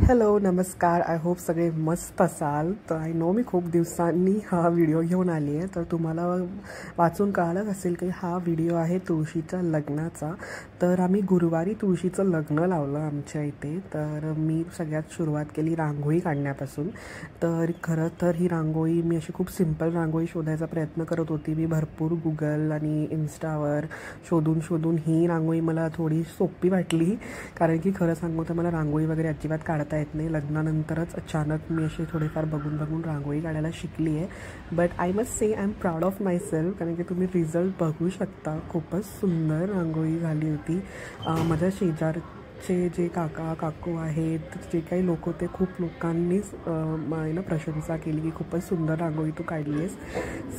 Hello नमस्कार. I hope सगळे मस्त असाल. तर आय नो मी खूप दिवसांनी हा व्हिडिओ घेऊन आली आहे. तर तुम्हाला वाचून कळालंच असेल की हा व्हिडिओ आहे तुळशीच्या लग्नाचा. तर आम्ही गुरुवारी तुळशीचं लग्न लावलं आमच्या इथे. तर मी सगळ्यात सुरुवात केली रांगोळी काढण्यापासून. तर खरं तर ही रांगोळी मी अशी खूप सिंपल रांगोळी शोधायचा प्रयत्न करत होती. मी भरपूर गुगल आणि इन्स्टावर शोधून ही रांगोळी मला थोडी सोपी वाटली. कारण की खरं सांगू तर मला रांगोळी वगैरे अजिबात काढता येत नाही. लग्नानंतरच अचानक मी अशी थोडीफार बघून रांगोळी काढायला शिकली आहे. But I must say I am proud of my self. कारण की तुम्ही रिझल्ट बघू शकता. खूपच सुंदर रांगोळी झाली होती. माझ्या शेजारचे जे काकू आहेत, जे काही लोक होते, खूप लोकांनीच प्रशंसा केली की खूपच सुंदर रांगोळी तू काढली आहेस.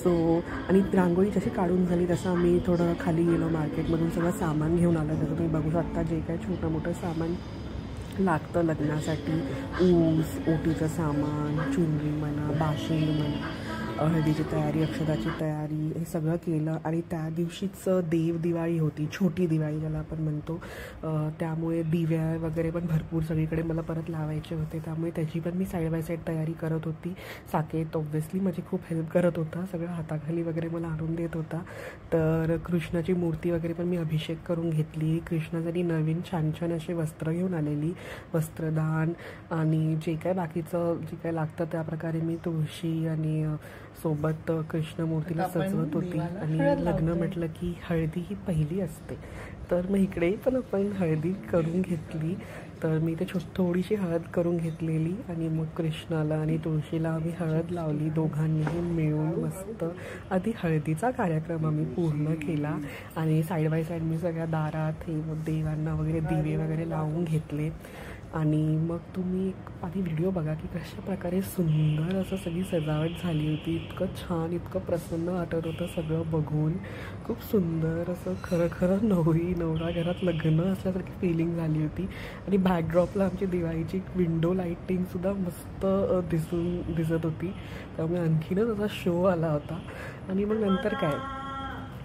सो आणि रांगोळी जशी काढून झाली तसं आम्ही थोडं खाली गेलो, मार्केटमधून सगळं सामान घेऊन आलं. जसं तुम्ही बघू शकता जे काही छोटं मोठं सामान लागतं लग्नासाठी, ऊस, ओटीचं सामान, चुनरी म्हणा, बाशिंग म्हणा, हळदीची तयारी, अक्षताची तयारी, हे सगळं केलं. आणि त्या दिवशीच देव दिवाळी होती, छोटी दिवाळी ज्याला आपण म्हणतो. त्यामुळे दिव्या वगैरे पण भरपूर सगळीकडे मला परत लावायचे होते. त्यामुळे त्याची पण मी साईड बाय साईड तयारी करत होती. साकेत ऑब्व्हियसली माझी खूप हेल्प करत होता. सगळं हाताखाली वगैरे मला आणून देत होता. तर कृष्णाची मूर्ती वगैरे पण मी अभिषेक करून घेतली. कृष्णासाठी नवीन छान छान असे वस्त्र घेऊन आलेली, वस्त्रदान आणि जे काय बाकीचं जे काय लागतं त्याप्रकारे मी तुळशी आणि सोबत कृष्णमूर्तीला सजवत होती. आणि लग्न म्हटलं की हळदी ही पहिली असते. तर मग इकडेही पण आपण हळदी करून घेतली. तर मी ते थोडीशी हळद करून घेतलेली आणि मग कृष्णाला आणि तुळशीला आम्ही हळद लावली. दोघांनीही मिळून मस्त आधी हळदीचा कार्यक्रम आम्ही पूर्ण केला. आणि साईड बाय साईड मी सगळ्या दारात हे देवांना वगैरे दिवे वगैरे लावून घेतले. आणि मग तुम्ही आधी व्हिडिओ बघा की कशा प्रकारे सुंदर असं सगळी सजावट झाली होती. इतकं छान, इतकं प्रसन्न वाटत होतं सगळं बघून. खूप सुंदर असं खरं नवरा घरात लग्न असल्यासारखी फिलिंग झाली होती. आणि बॅकड्रॉपला आमची दिवाळीची विंडो लाईटिंगसुद्धा मस्त दिसत होती. त्यामुळे आणखीनच असा शो आला होता. आणि मग नंतर काय,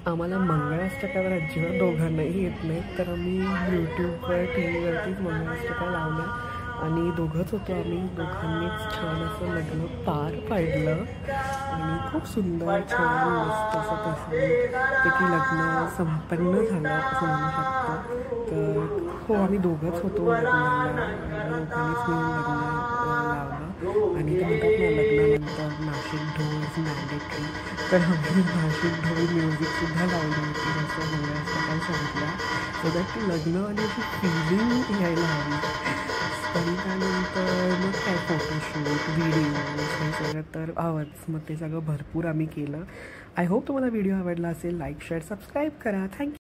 आम्हाला मंगळाष्टकावर अजिबात दोघांनाही येत नाही. तर आम्ही यूट्यूबवर टी व्हीवरतीच मंगळाष्टका लावल्या आणि दोघंच होतो आम्ही. दोघांनीच छान असं लग्न पार पाडलं आणि खूप सुंदर छान मस्त असं पैकी लग्न संपन्न झालं असं म्हणू शकतो. तर हो, आम्ही दोघंच होतो लग्नाला. दोघांनीच मिळून लग्न लावलं. आणि ते म्हणतात ना, लग्नानंतर नाशिक ढोल इज मॅन्डेटरी. तर आम्ही नाशिक ढोल म्युझिकसुद्धा लावली होती असं मंगळाष्टका संपल्या. सो दॅट ती लग्नवाली अशी फिलिंग यायला हवी. आणि त्यानंतर मग काय फोटोशूट, व्हिडिओ हे सगळं तर मग ते सगळं भरपूर आम्ही केलं. आय होप तुम्हाला व्हिडिओ आवडला असेल. लाईक, शेअर, सबस्क्राईब करा. थँक्यू.